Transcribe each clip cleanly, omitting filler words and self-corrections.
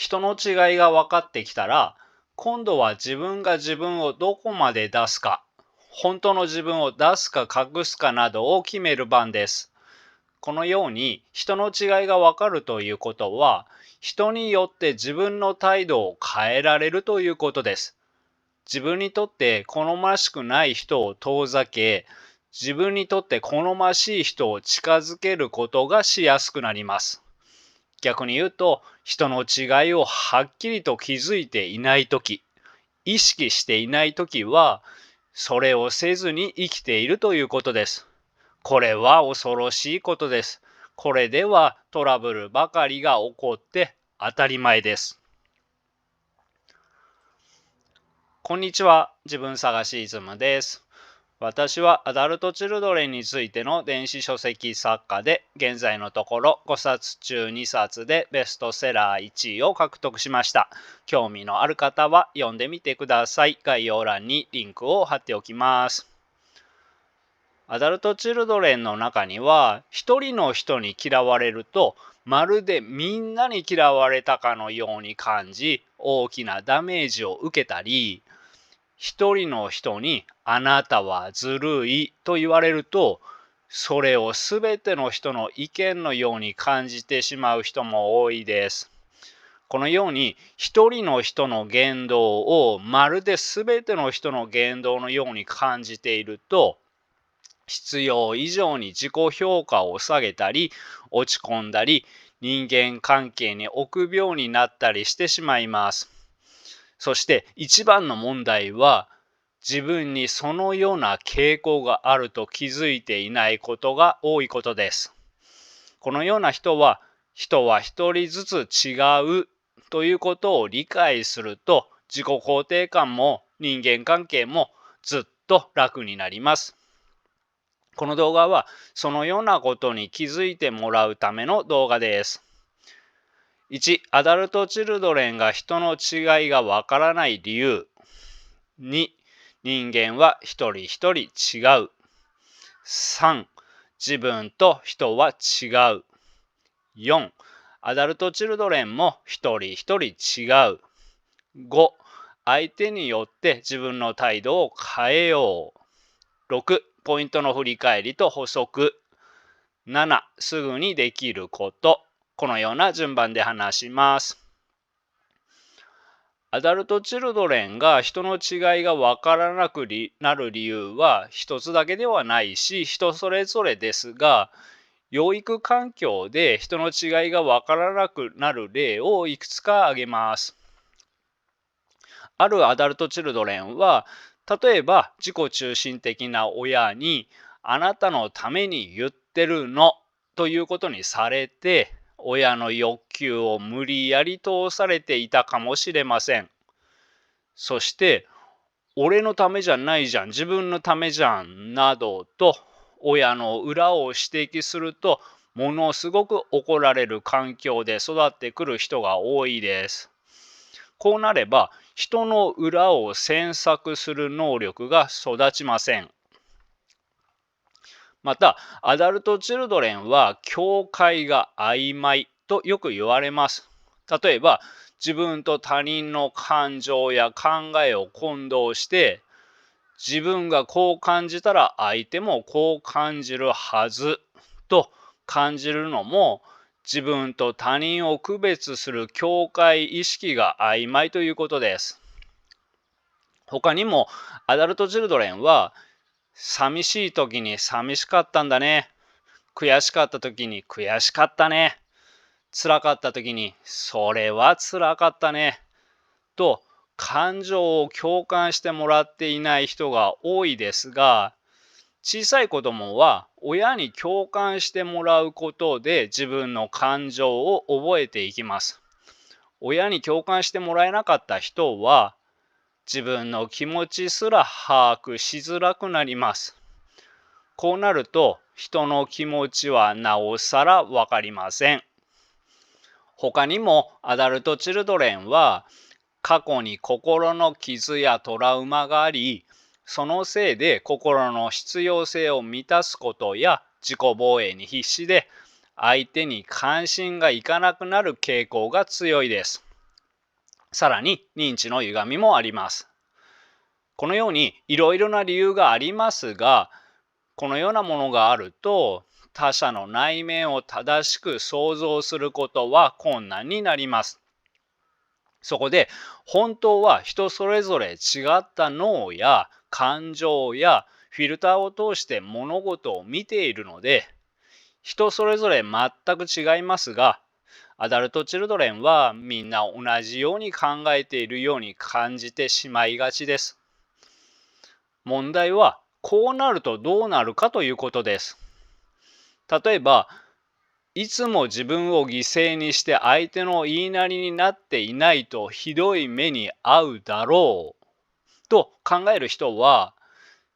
人の違いが分かってきたら、今度は自分が自分をどこまで出すか、本当の自分を出すか隠すかなどを決める番です。このように人の違いが分かるということは、人によって自分の態度を変えられるということです。自分にとって好ましくない人を遠ざけ、自分にとって好ましい人を近づけることがしやすくなります。逆に言うと、人の違いをはっきりと気づいていないとき、意識していないときは、それをせずに生きているということです。これは恐ろしいことです。これではトラブルばかりが起こって当たり前です。こんにちは、自分探しイズムです。私はアダルトチルドレンについての電子書籍作家で、現在のところ5冊中2冊でベストセラー1位を獲得しました。興味のある方は読んでみてください。概要欄にリンクを貼っておきます。アダルトチルドレンの中には、一人の人に嫌われると、まるでみんなに嫌われたかのように感じ、大きなダメージを受けたり、一人の人にあなたはずるいと言われると、それをすべての人の意見のように感じてしまう人も多いです。このように一人の人の言動をまるですべての人の言動のように感じていると、必要以上に自己評価を下げたり、落ち込んだり、人間関係に臆病になったりしてしまいます。そして一番の問題は、自分にそのような傾向があると気づいていないことが多いことです。このような人は一人ずつ違うということを理解すると、自己肯定感も人間関係もずっと楽になります。この動画はそのようなことに気づいてもらうための動画です。1、アダルトチルドレンが人の違いがわからない理由。2、人間は一人一人違う。3、自分と人は違う。4、アダルトチルドレンも一人一人違う。5、相手によって自分の態度を変えよう。6、ポイントの振り返りと補足。7、すぐにできること。このような順番で話します。アダルトチルドレンが人の違いがわからなくなる理由は一つだけではないし、人それぞれですが、養育環境で人の違いがわからなくなる例をいくつか挙げます。あるアダルトチルドレンは、例えば自己中心的な親に、あなたのために言ってるのということにされて、親の欲求を無理やり通されていたかもしれません。そして、俺のためじゃないじゃん、自分のためじゃん、などと、親の裏を指摘すると、ものすごく怒られる環境で育ってくる人が多いです。こうなれば、人の裏を詮索する能力が育ちません。また、アダルトチルドレンは境界が曖昧とよく言われます。例えば、自分と他人の感情や考えを混同して、自分がこう感じたら相手もこう感じるはずと感じるのも、自分と他人を区別する境界意識が曖昧ということです。他にもアダルトチルドレンは、寂しい時に寂しかったんだね、悔しかった時に悔しかったね、辛かった時にそれは辛かったねと感情を共感してもらっていない人が多いですが、小さい子供は親に共感してもらうことで自分の感情を覚えていきます。親に共感してもらえなかった人は、自分の気持ちすら把握しづらくなります。こうなると、人の気持ちはなおさらわかりません。他にもアダルトチルドレンは、過去に心の傷やトラウマがあり、そのせいで心の必要性を満たすことや自己防衛に必死で、相手に関心がいかなくなる傾向が強いです。さらに認知の歪みもあります。このようにいろいろな理由がありますが、このようなものがあると他者の内面を正しく想像することは困難になります。そこで本当は人それぞれ違った脳や感情やフィルターを通して物事を見ているので、人それぞれ全く違いますが、アダルトチルドレンはみんな同じように考えているように感じてしまいがちです。問題はこうなるとどうなるかということです。例えば、いつも自分を犠牲にして相手の言いなりになっていないとひどい目に遭うだろうと考える人は、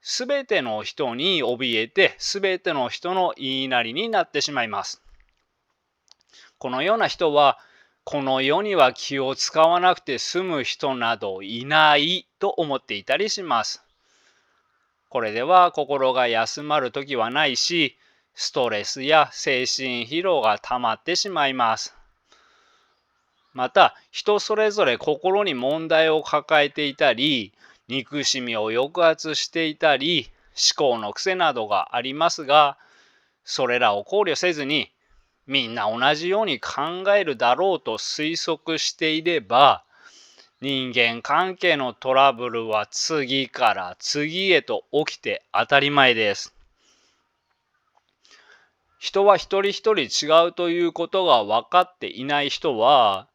すべての人に怯えてすべての人の言いなりになってしまいます。このような人は、この世には気を使わなくて済む人などいないと思っていたりします。これでは心が休まる時はないし、ストレスや精神疲労が溜まってしまいます。また、人それぞれ心に問題を抱えていたり、憎しみを抑圧していたり、思考の癖などがありますが、それらを考慮せずに、みんな同じように考えるだろうと推測していれば、人間関係のトラブルは次から次へと起きて当たり前です。人は一人一人違うということが分かっていない人は、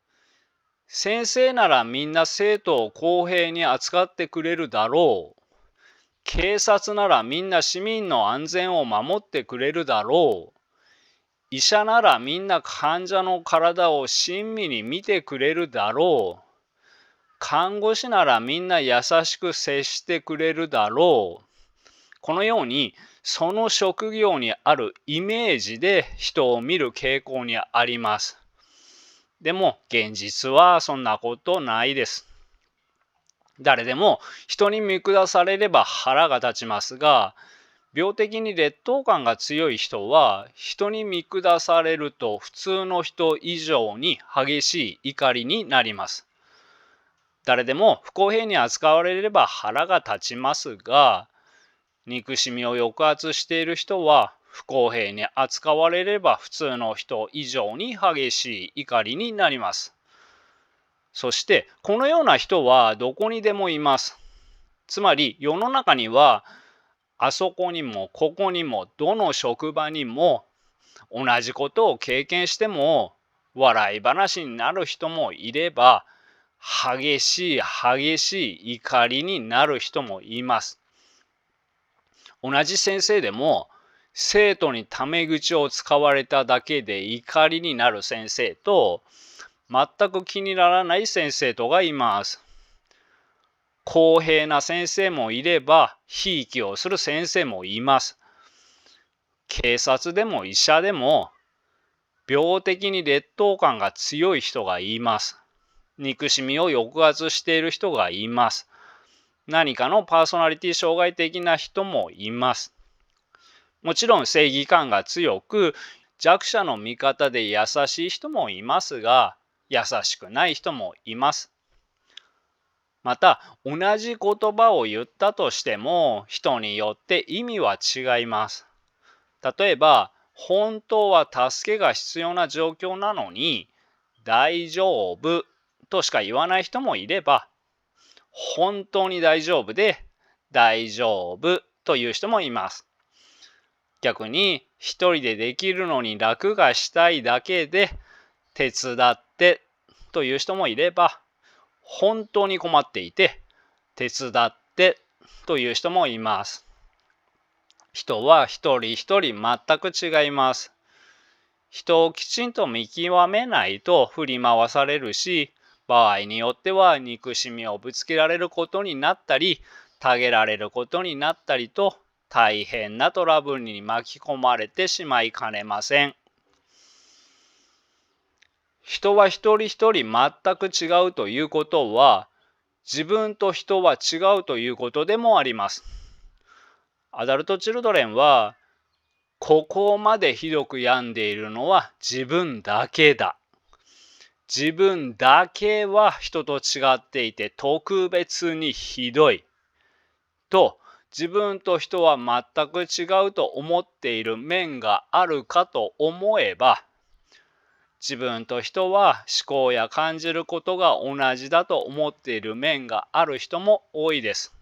先生ならみんな生徒を公平に扱ってくれるだろう。警察ならみんな市民の安全を守ってくれるだろう。医者ならみんな患者の体を親身に見てくれるだろう。看護師ならみんな優しく接してくれるだろう。このように、その職業にあるイメージで人を見る傾向にあります。でも現実はそんなことないです。誰でも人に見下されれば腹が立ちますが、病的に劣等感が強い人は人に見下されると普通の人以上に激しい怒りになります。誰でも不公平に扱われれば腹が立ちますが、憎しみを抑圧している人は不公平に扱われれば普通の人以上に激しい怒りになります。そしてこのような人はどこにでもいます。つまり世の中にはあそこにもここにもどの職場にも同じことを経験しても笑い話になる人もいれば、激しい激しい怒りになる人もいます。同じ先生でも生徒にタメ口を使われただけで怒りになる先生と、全く気にならない先生とがいます。公平な先生もいれば、ひいきをする先生もいます。警察でも医者でも、病的に劣等感が強い人がいます。憎しみを抑圧している人がいます。何かのパーソナリティ障害的な人もいます。もちろん正義感が強く、弱者の味方で優しい人もいますが、優しくない人もいます。また、同じ言葉を言ったとしても、人によって意味は違います。例えば、本当は助けが必要な状況なのに、大丈夫としか言わない人もいれば、本当に大丈夫で、大丈夫という人もいます。逆に、一人でできるのに楽がしたいだけで、手伝ってという人もいれば、本当に困っていて、手伝ってという人もいます。人は一人一人全く違います。人をきちんと見極めないと振り回されるし、場合によっては憎しみをぶつけられることになったり、たげられることになったりと、大変なトラブルに巻き込まれてしまいかねません。人は一人一人全く違うということは、自分と人は違うということでもあります。アダルトチルドレンは、ここまでひどく病んでいるのは自分だけだ。自分だけは人と違っていて特別にひどいと、自分と人は全く違うと思っている面があるかと思えば、自分と人は思考や感じることが同じだと思っている面がある人も多いです。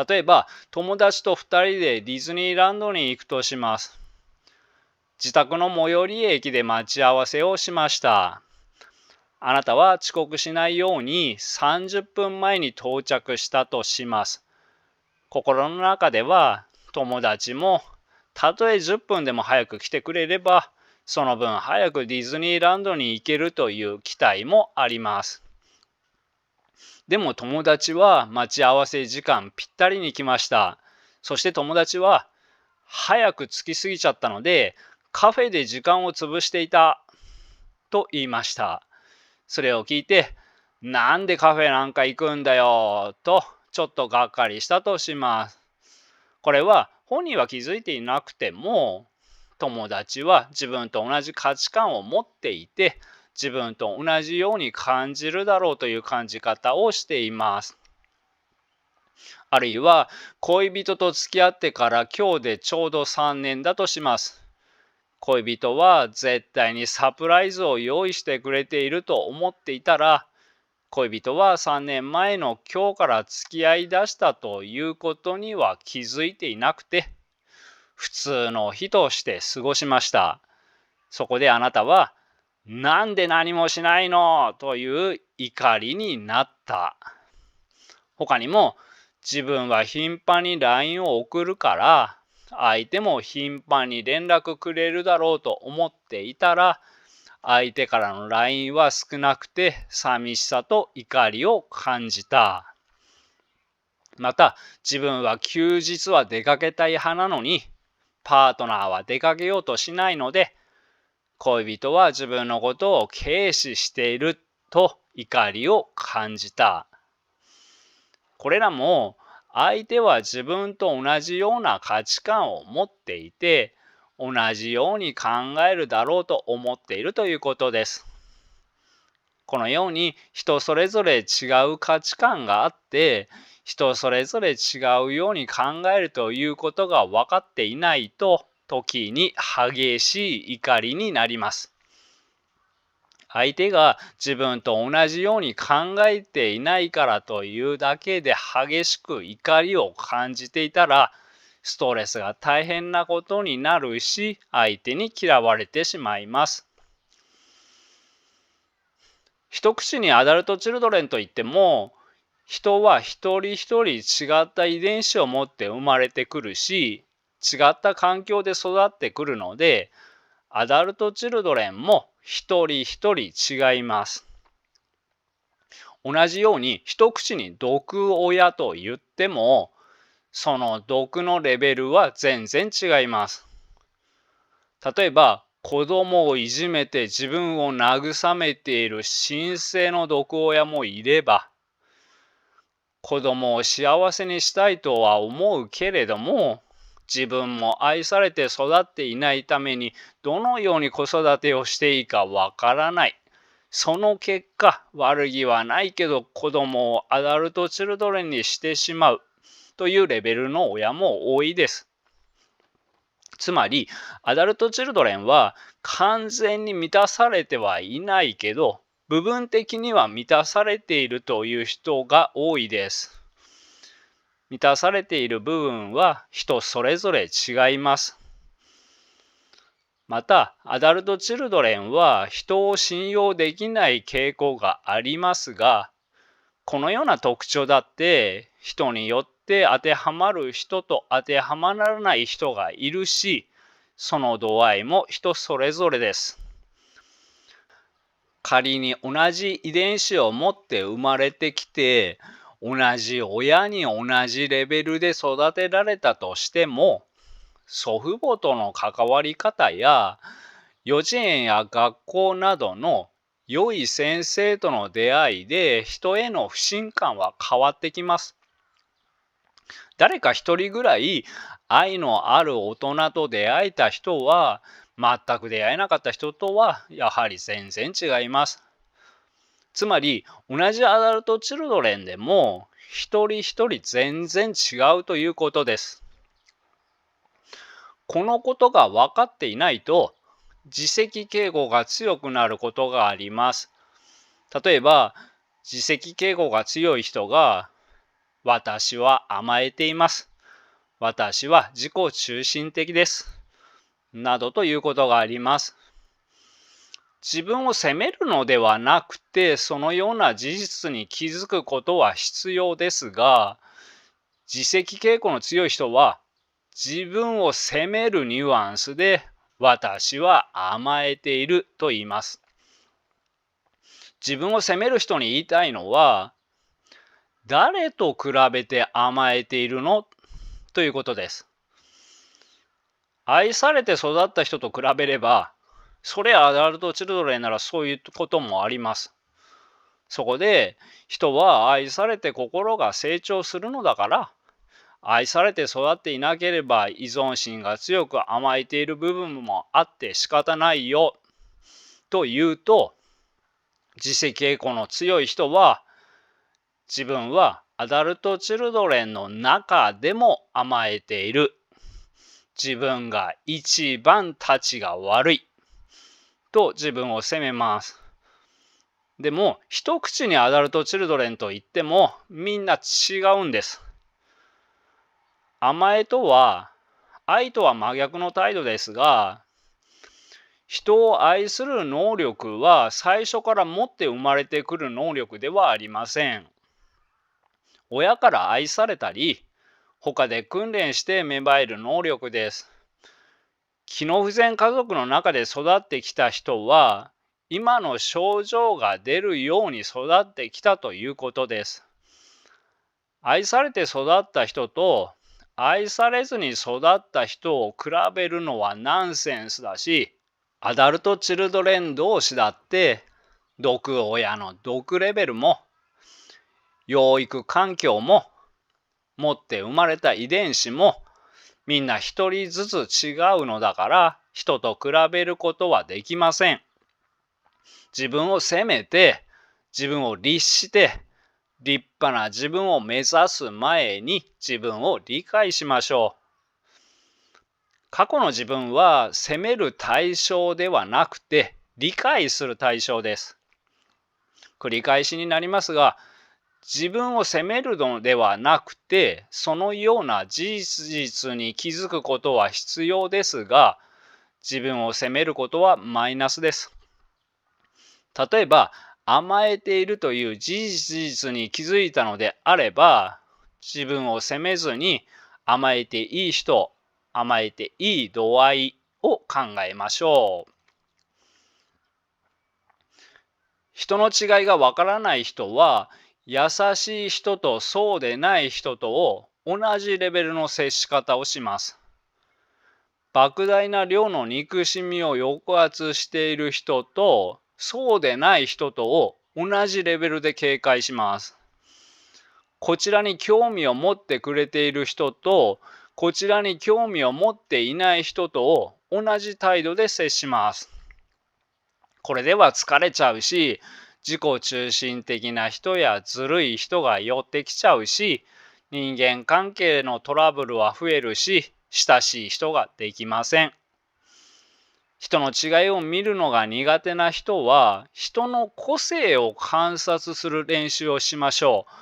例えば、友達と2人でディズニーランドに行くとします。自宅の最寄り駅で待ち合わせをしました。あなたは遅刻しないように30分前に到着したとします。心の中では、友達もたとえ10分でも早く来てくれれば、その分早くディズニーランドに行けるという期待もあります。でも友達は待ち合わせ時間ぴったりに来ました。そして友達は早く着きすぎちゃったのでカフェで時間を潰していたと言いました。それを聞いて、なんでカフェなんか行くんだよとちょっとがっかりしたとします。これは本人は気づいていなくても、友達は自分と同じ価値観を持っていて、自分と同じように感じるだろうという感じ方をしています。あるいは恋人と付き合ってから今日でちょうど3年だとします。恋人は絶対にサプライズを用意してくれていると思っていたら、恋人は3年前の今日から付き合いだしたということには気づいていなくて、普通の日として過ごしました。そこであなたは、なんで何もしないのという怒りになった。他にも、自分は頻繁に LINE を送るから、相手も頻繁に連絡くれるだろうと思っていたら、相手からの LINE は少なくて寂しさと怒りを感じた。また、自分は休日は出かけたい派なのに、パートナーは出かけようとしないので、恋人は自分のことを軽視していると怒りを感じた。これらも相手は自分と同じような価値観を持っていて、同じように考えるだろうと思っているということです。このように人それぞれ違う価値観があって、人それぞれ違うように考えるということが分かっていないと、時に激しい怒りになります。相手が自分と同じように考えていないからというだけで激しく怒りを感じていたら、ストレスが大変なことになるし、相手に嫌われてしまいます。一口にアダルトチルドレンといっても、人は一人一人違った遺伝子を持って生まれてくるし、違った環境で育ってくるので、アダルトチルドレンも一人一人違います。同じように一口に毒親と言っても、その毒のレベルは全然違います。例えば、子供をいじめて自分を慰めている神聖の毒親もいれば、子供を幸せにしたいとは思うけれども、自分も愛されて育っていないためにどのように子育てをしていいかわからない。その結果、悪気はないけど子供をアダルトチルドレンにしてしまうというレベルの親も多いです。つまり、アダルトチルドレンは完全に満たされてはいないけど、部分的には満たされているという人が多いです。満たされている部分は人それぞれ違います。また、アダルトチルドレンは人を信用できない傾向がありますが、このような特徴だって人によって当てはまる人と当てはまらない人がいるし、その度合いも人それぞれです。仮に同じ遺伝子を持って生まれてきて、同じ親に同じレベルで育てられたとしても、祖父母との関わり方や幼稚園や学校などの良い先生との出会いで人への不信感は変わってきます。誰か一人ぐらい愛のある大人と出会えた人は全く出会えなかった人とはやはり全然違います。つまり同じアダルトチルドレンでも一人一人全然違うということです。このことが分かっていないと自責傾向が強くなることがあります。例えば自責傾向が強い人が私は甘えています。私は自己中心的です。などということがあります。自分を責めるのではなくて、そのような事実に気づくことは必要ですが、自責傾向の強い人は、自分を責めるニュアンスで、私は甘えていると言います。自分を責める人に言いたいのは、誰と比べて甘えているのということです。愛されて育った人と比べれば、それアダルトチルドレンならそういうこともあります。そこで人は愛されて心が成長するのだから、愛されて育っていなければ依存心が強く甘えている部分もあって仕方ないよと言うと、自責傾向の強い人は自分はアダルトチルドレンの中でも甘えている。自分が一番たちが悪いと自分を責めます。でも一口にアダルトチルドレンと言ってもみんな違うんです。甘えとは愛とは真逆の態度ですが、人を愛する能力は最初から持って生まれてくる能力ではありません。親から愛されたり、他で訓練して芽生える能力です。機能不全家族の中で育ってきた人は、今の症状が出るように育ってきたということです。愛されて育った人と愛されずに育った人を比べるのはナンセンスだし、アダルトチルドレン同士だって毒親の毒レベルも養育環境も持って生まれた遺伝子もみんな一人ずつ違うのだから、人と比べることはできません。自分を責めて自分を律して立派な自分を目指す前に自分を理解しましょう。過去の自分は責める対象ではなくて理解する対象です。繰り返しになりますが、自分を責めるのではなくて、そのような事実に気づくことは必要ですが、自分を責めることはマイナスです。例えば、甘えているという事実に気づいたのであれば、自分を責めずに甘えていい人、甘えていい度合いを考えましょう。人の違いがわからない人は、優しい人とそうでない人とを同じレベルの接し方をします。莫大な量の憎しみを抑圧している人とそうでない人とを同じレベルで警戒します。こちらに興味を持ってくれている人とこちらに興味を持っていない人とを同じ態度で接します。これでは疲れちゃうし、自己中心的な人やずるい人が寄ってきちゃうし、人間関係のトラブルは増えるし、親しい人ができません。人の違いを見るのが苦手な人は、人の個性を観察する練習をしましょう。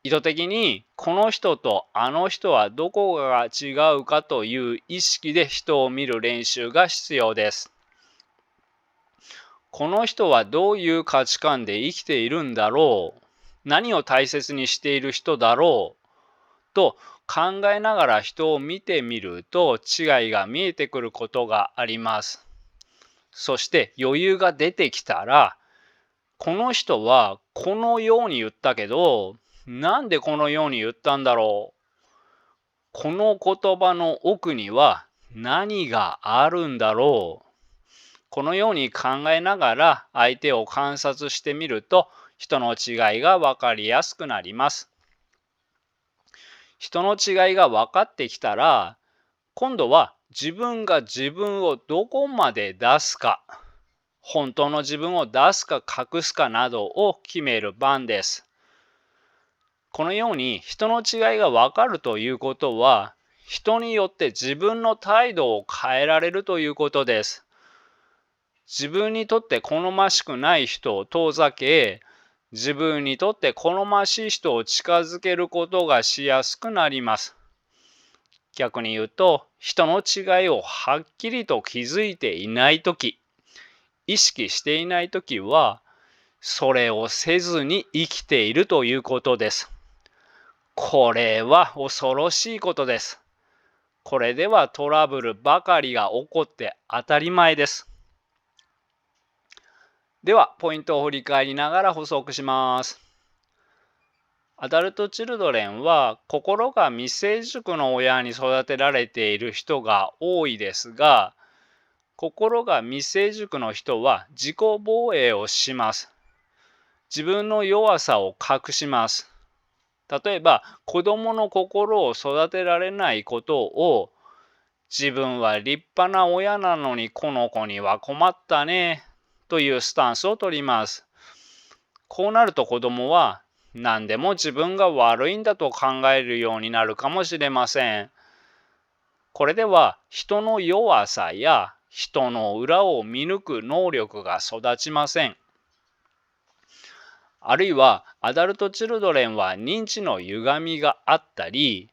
意図的にこの人とあの人はどこが違うかという意識で人を見る練習が必要です。この人はどういう価値観で生きているんだろう、何を大切にしている人だろうと考えながら人を見てみると違いが見えてくることがあります。そして余裕が出てきたら、この人はこのように言ったけど、なんでこのように言ったんだろう。この言葉の奥には何があるんだろう。このように考えながら相手を観察してみると、人の違いが分かりやすくなります。人の違いが分かってきたら、今度は自分が自分をどこまで出すか、本当の自分を出すか隠すかなどを決める番です。このように人の違いがわかるということは、人によって自分の態度を変えられるということです。自分にとって好ましくない人を遠ざけ、自分にとって好ましい人を近づけることがしやすくなります。逆に言うと、人の違いをはっきりと気づいていないとき、意識していないときは、それをせずに生きているということです。これは恐ろしいことです。これではトラブルばかりが起こって当たり前です。では、ポイントを振り返りながら補足します。アダルトチルドレンは心が未成熟の親に育てられている人が多いですが、心が未成熟の人は自己防衛をします。自分の弱さを隠します。例えば、子供の心を育てられないことを、自分は立派な親なのにこの子には困ったね、というスタンスを取ります。こうなると子供は何でも自分が悪いんだと考えるようになるかもしれません。これでは人の弱さや人の裏を見抜く能力が育ちません。あるいはアダルトチルドレンは認知の歪みがあったり、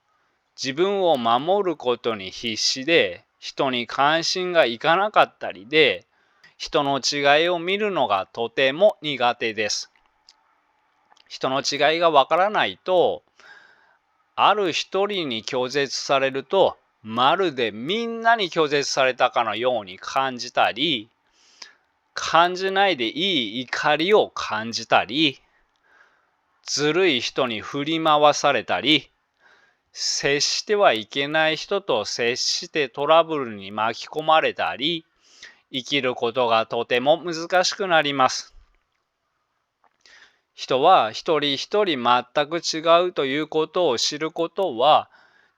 自分を守ることに必死で人に関心がいかなかったりで、人の違いを見るのがとても苦手です。人の違いがわからないと、ある一人に拒絶されると、まるでみんなに拒絶されたかのように感じたり、感じないでいい怒りを感じたり、ずるい人に振り回されたり、接してはいけない人と接してトラブルに巻き込まれたり、生きることがとても難しくなります。人は一人一人全く違うということを知ることは、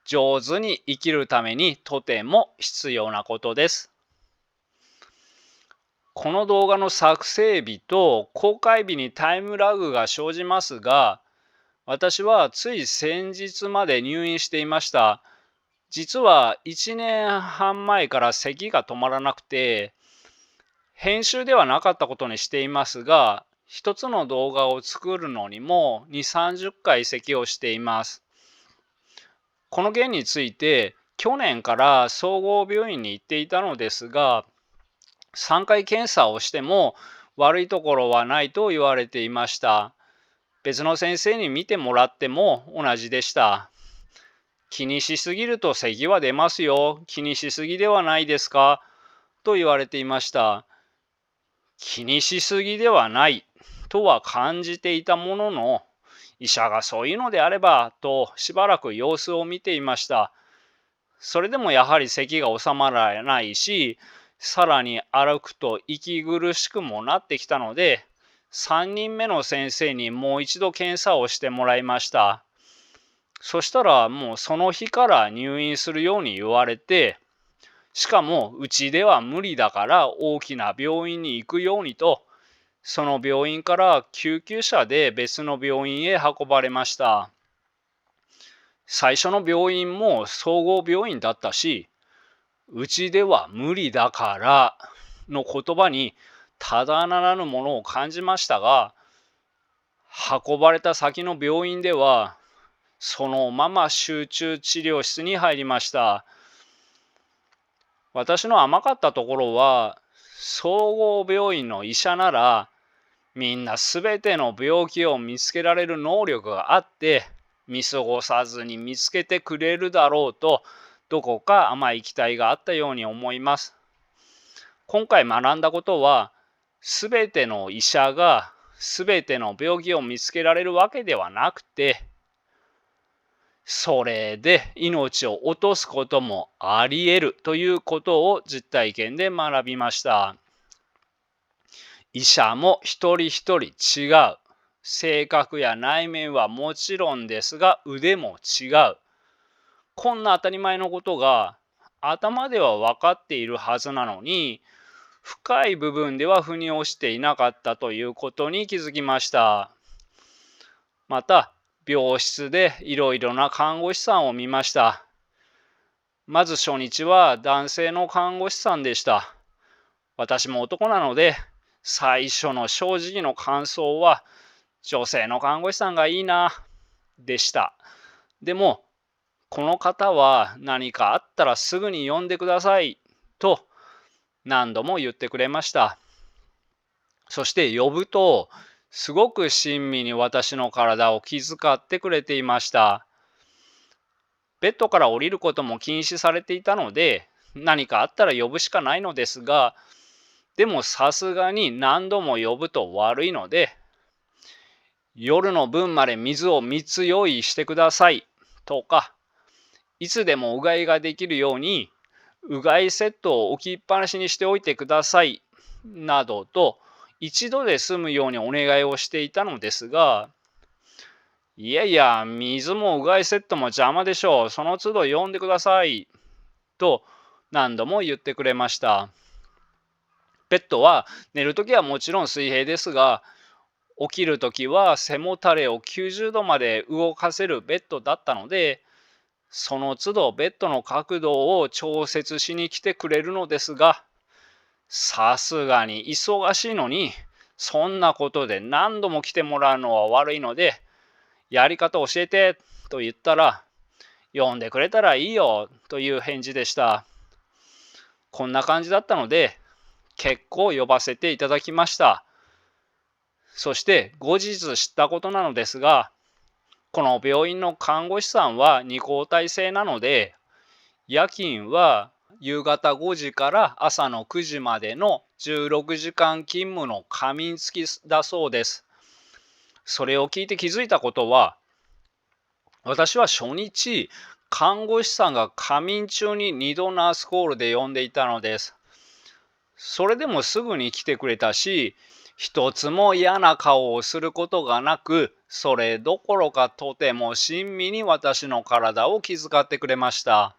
上手に生きるためにとても必要なことです。この動画の作成日と公開日にタイムラグが生じますが、私はつい先日まで入院していました。実は1年半前から咳が止まらなくて、編集ではなかったことにしていますが、一つの動画を作るのにも2、30回咳をしています。この件について、去年から総合病院に行っていたのですが、3回検査をしても悪いところはないと言われていました。別の先生に見てもらっても同じでした。気にしすぎると咳は出ますよ。気にしすぎではないですかと言われていました。気にしすぎではないとは感じていたものの、医者がそういうのであればとしばらく様子を見ていました。それでもやはり咳が収まらないし、さらに歩くと息苦しくもなってきたので、3人目の先生にもう一度検査をしてもらいました。そしたらもうその日から入院するように言われて、しかもうちでは無理だから大きな病院に行くようにと、その病院から救急車で別の病院へ運ばれました。最初の病院も総合病院だったし、うちでは無理だからの言葉にただならぬものを感じましたが、運ばれた先の病院ではそのまま集中治療室に入りました。私の甘かったところは、総合病院の医者ならみんなすべての病気を見つけられる能力があって、見過ごさずに見つけてくれるだろうと、どこか甘い期待があったように思います。今回学んだことは、すべての医者がすべての病気を見つけられるわけではなくて、それで命を落とすこともあり得るということを実体験で学びました。医者も一人一人違う。性格や内面はもちろんですが、腕も違う。こんな当たり前のことが頭では分かっているはずなのに、深い部分では腑に落ちていなかったということに気づきました。また、病室でいろいろな看護師さんを見ました。まず初日は男性の看護師さんでした。私も男なので、最初の正直の感想は、女性の看護師さんがいいな、でした。でも、この方は何かあったらすぐに呼んでください、と何度も言ってくれました。そして呼ぶと、すごく親身に私の体を気遣ってくれていました。ベッドから降りることも禁止されていたので、何かあったら呼ぶしかないのですが、でもさすがに何度も呼ぶと悪いので、夜の分まで水を3つ用意してくださいとか、いつでもうがいができるように、うがいセットを置きっぱなしにしておいてくださいなどと、一度で済むようにお願いをしていたのですが、いやいや、水もうがいセットも邪魔でしょう。その都度呼んでください。と何度も言ってくれました。ベッドは寝るときはもちろん水平ですが、起きるときは背もたれを90度まで動かせるベッドだったので、その都度ベッドの角度を調節しに来てくれるのですが、さすがに忙しいのに、そんなことで何度も来てもらうのは悪いので、やり方教えてと言ったら、呼んでくれたらいいよという返事でした。こんな感じだったので、結構呼ばせていただきました。そして後日知ったことなのですが、この病院の看護師さんは2交代制なので、夜勤は夕方5時から朝の9時までの16時間勤務の仮眠付きだそうです。それを聞いて気づいたことは、私は初日、看護師さんが仮眠中に2度ナースコールで呼んでいたのです。それでもすぐに来てくれたし、一つも嫌な顔をすることがなく、それどころかとても親身に私の体を気遣ってくれました。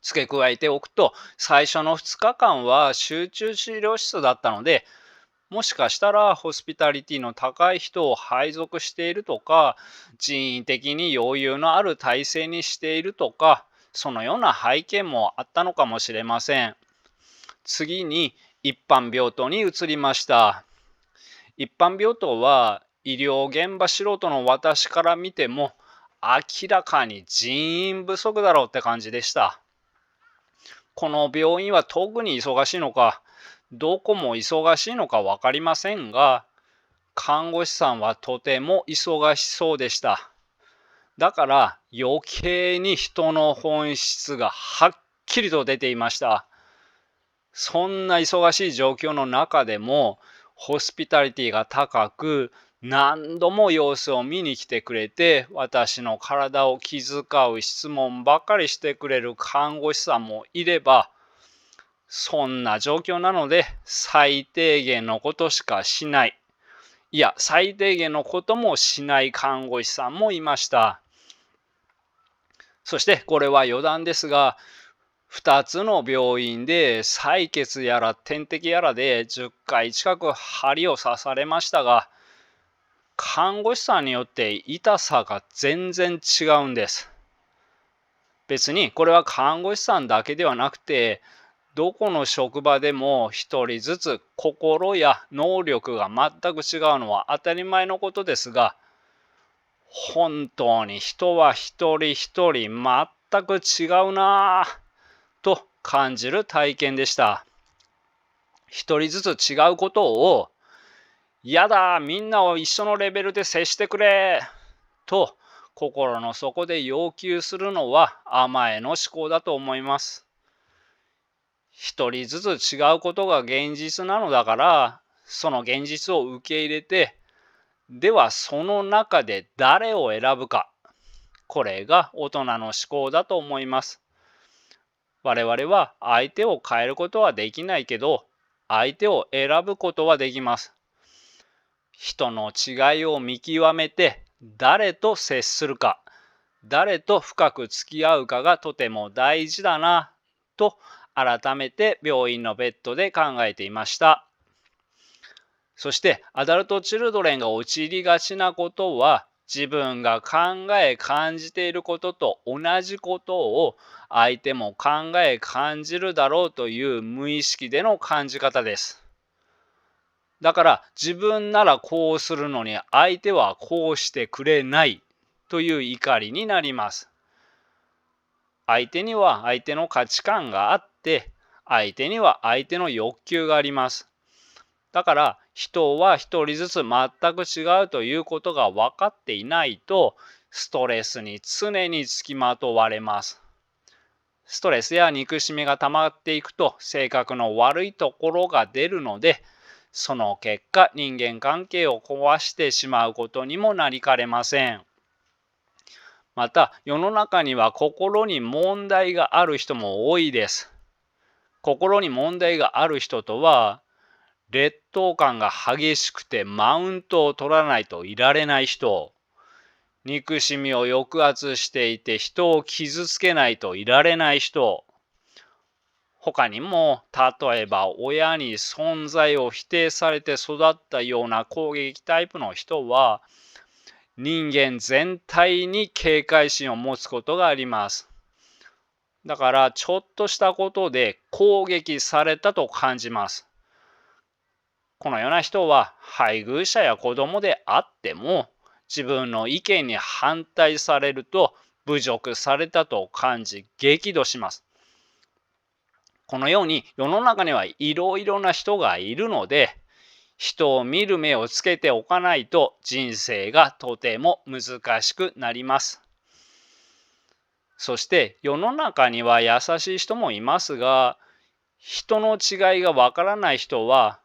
付け加えておくと、最初の2日間は集中治療室だったので、もしかしたらホスピタリティの高い人を配属しているとか、人為的に余裕のある体制にしているとか、そのような背景もあったのかもしれません。次に一般病棟に移りました。一般病棟は医療現場素人の私から見ても明らかに人員不足だろうって感じでした。この病院は特に忙しいのか、どこも忙しいのか分かりませんが、看護師さんはとても忙しそうでした。だから余計に人の本質がはっきりと出ていました。そんな忙しい状況の中でも、ホスピタリティが高く、何度も様子を見に来てくれて、私の体を気遣う質問ばかりしてくれる看護師さんもいれば、そんな状況なので、最低限のことしかしない。いや、最低限のこともしない看護師さんもいました。そして、これは余談ですが、2つの病院で採血やら点滴やらで10回近く針を刺されましたが、看護師さんによって痛さが全然違うんです。別にこれは看護師さんだけではなくて、どこの職場でも一人ずつ心や能力が全く違うのは当たり前のことですが、本当に人は一人一人全く違うなぁと感じる体験でした。一人ずつ違うことを、やだ、みんなを一緒のレベルで接してくれと心の底で要求するのは甘えの思考だと思います。一人ずつ違うことが現実なのだから、その現実を受け入れて、ではその中で誰を選ぶか。これが大人の思考だと思います。我々は相手を変えることはできないけど、相手を選ぶことはできます。人の違いを見極めて誰と接するか、誰と深く付き合うかがとても大事だなと改めて病院のベッドで考えていました。そしてアダルトチルドレンが陥りがちなことは、自分が考え感じていることと同じことを相手も考え感じるだろうという無意識での感じ方です。だから自分ならこうするのに相手はこうしてくれないという怒りになります。相手には相手の価値観があって、相手には相手の欲求があります。だから人は一人ずつ全く違うということが分かっていないと、ストレスに常につきまとわれます。ストレスや憎しみが溜まっていくと性格の悪いところが出るので、その結果人間関係を壊してしまうことにもなりかねません。また世の中には心に問題がある人も多いです。心に問題がある人とは、劣等感が激しくてマウントを取らないといられない人、憎しみを抑圧していて人を傷つけないといられない人、他にも例えば親に存在を否定されて育ったような攻撃タイプの人は、人間全体に警戒心を持つことがあります。だからちょっとしたことで攻撃されたと感じます。このような人は配偶者や子供であっても、自分の意見に反対されると侮辱されたと感じ激怒します。このように世の中にはいろいろな人がいるので、人を見る目をつけておかないと人生がとても難しくなります。そして世の中には優しい人もいますが、人の違いがわからない人は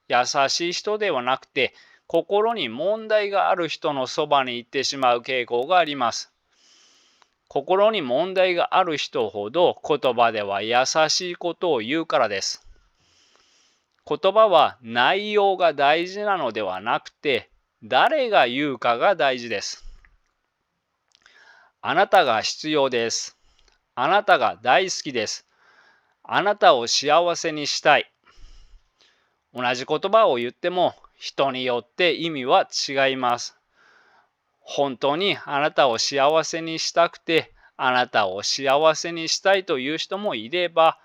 優しい人ではなくて心に問題がある人のそばに行ってしまう傾向があります。心に問題がある人ほど言葉では優しいことを言うからです。言葉は内容が大事なのではなくて、誰が言うかが大事です。あなたが必要です。あなたが大好きです。あなたを幸せにしたい。同じ言葉を言っても人によって意味は違います。本当にあなたを幸せにしたくて、あなたを幸せにしたいという人もいれば、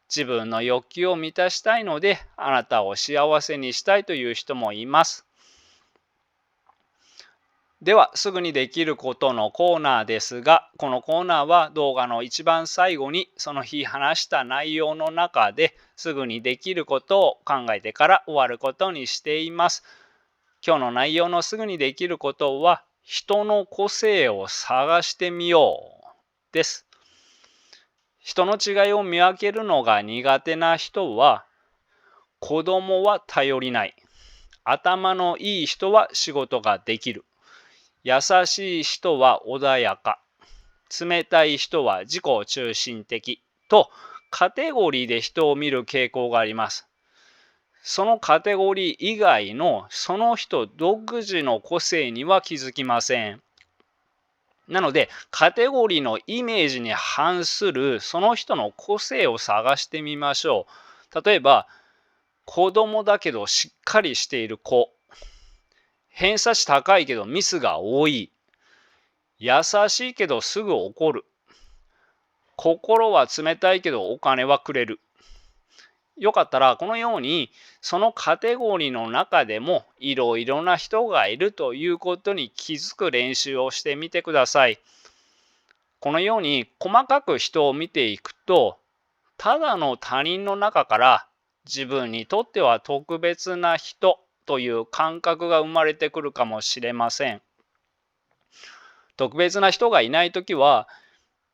自分の欲求を満たしたいのであなたを幸せにしたいという人もいます。ではすぐにできることのコーナーですが、このコーナーは動画の一番最後にその日話した内容の中ですぐにできることを考えてから終わることにしています。今日の内容のすぐにできることは、人の個性を探してみようです。人の違いを見分けるのが苦手な人は、子供は頼りない。頭のいい人は仕事ができる。優しい人は穏やか。冷たい人は自己中心的とカテゴリーで人を見る傾向があります。そのカテゴリー以外のその人独自の個性には気づきません。なのでカテゴリーのイメージに反するその人の個性を探してみましょう。例えば子供だけどしっかりしている子、偏差値高いけどミスが多い、優しいけどすぐ怒る、心は冷たいけどお金はくれる。よかったらこのようにそのカテゴリーの中でもいろいろな人がいるということに気づく練習をしてみてください。このように細かく人を見ていくと、ただの他人の中から自分にとっては特別な人という感覚が生まれてくるかもしれません。特別な人がいないときは、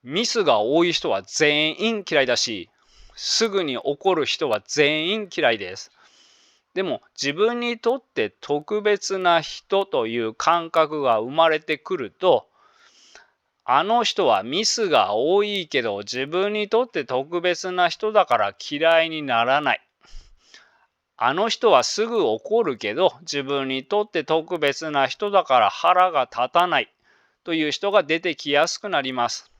ミスが多い人は全員嫌いだし、すぐに怒る人は全員嫌いです。でも自分にとって特別な人という感覚が生まれてくると、あの人はミスが多いけど自分にとって特別な人だから嫌いにならない。あの人はすぐ怒るけど自分にとって特別な人だから腹が立たないという人が出てきやすくなります。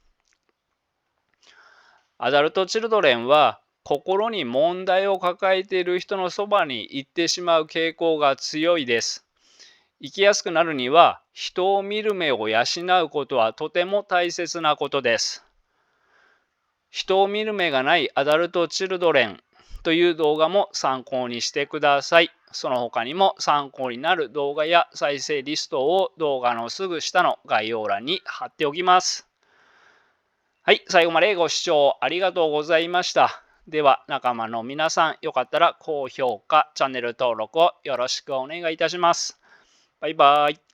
アダルトチルドレンは心に問題を抱えている人のそばに行ってしまう傾向が強いです。生きやすくなるには人を見る目を養うことはとても大切なことです。人を見る目がないアダルトチルドレンという動画も参考にしてください。その他にも参考になる動画や再生リストを動画のすぐ下の概要欄に貼っておきます。はい、最後までご視聴ありがとうございました。では仲間の皆さん、よかったら高評価、チャンネル登録をよろしくお願いいたします。バイバイ。